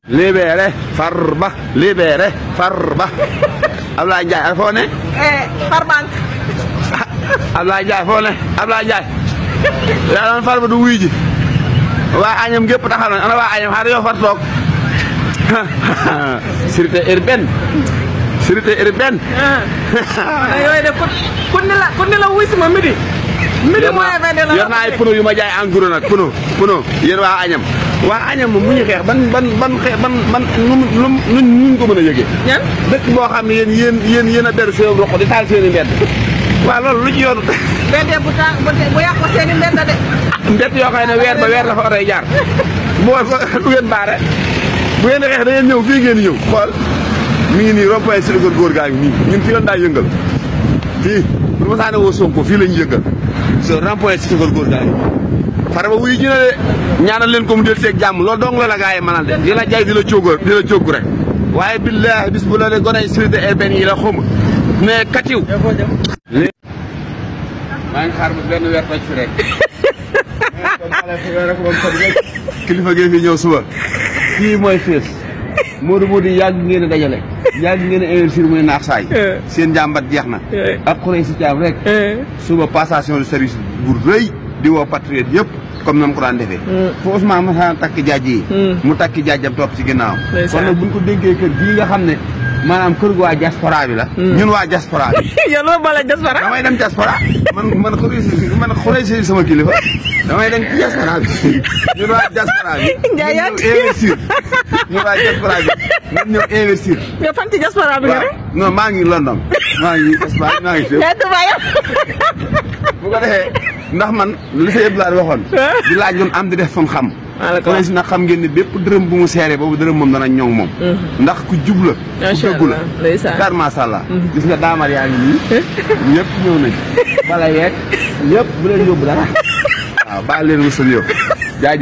libéré Farba libéré Farba. Ablaye Ndiaye foo ne. Farbank. Ablaye Ndiaye foo ne Ablaye Ndiaye. yaa doon Farba du wuy ji. waa Agnam gépp taxaw nañ ana waa Agnam xaaral yoo far toog. sécurité urbaine. sécurité urbaine. yooyu de ku ne la wuy si ma midi. midi mooy vingt la yor naa ay pneu yu ma jaay en gros nag pneu yéen waa Agnam. waa Agnam moom mu ñu xeex ban nu ko mën a yëgee. ñan dëkk boo xam ne yéen a ber seen roq di taal seen i mbedd. waaw loolu lu ci yoonu. mbedd bu yàq seen i mbedd de. mbedd yoo xam ne weer ba weer la fa otoy jaar. du ngeen baare bu ngeen xeex da ngeen ñëw fii ngeen ñëw xool mi ngi nii rond-point Cité Góor gaa ngi nii ñun fii lan daa yëngal fii bu ma saane woo Sonko fii lañu yëngal so rond-point Cité Góor gaa ngi Farba wuyu ji na de ñaanal leen ko mu del seeg jàmm loolu dong la gaa yi mënal de di la jay di la cóogu rek waaye billahi bis bu la de gonay sécurité urbaine yi la xawma mais katiw maa ngi xaar ba benn weer toj fi rek kilifa gi fi ñëw suba fii mooy fees Modou yàgg ngeen a dajale yàgg ngeen a investir muy naax saay seen jàmbat jeex na ak xurey si caam rek suba passation de service bu rëy di woo patriote yëpp comme na mu ko daan defee fo Ousmane ma takk jaaj yi mu takki jaajam topp ci ginnaaw kon nag buñ ko dénkee kër gii nga xam ne maanaam kër gu waa diaspora bi la ñun waa diaspora bi yow loolu bala diaspora damay dem diaspora man xurey si sama kilifa damay dem ci diaspora bi ñun waa diaspora bi ñëw investir ñun waa diaspora bi ñun ñëw investir nga fan ci diaspora bi nga non maa ngi London maa ngi Espagne maa ngi fépp bu ko defee ndax man li sa yëpp laa waxoon di laaj loon am di def fam xam kon si nag xam ngeen ne bépp dërëm bu mu seeree boobu dërëm moom dana ñoŋ moom ndax ku jub la ku dëggu la car masha Allah gis nga daamar yaa ngi nii ñëpp ñëw nañ bala yeeg ñëpp bu leen yóbbu dara waaw bàyyi leen wësal yow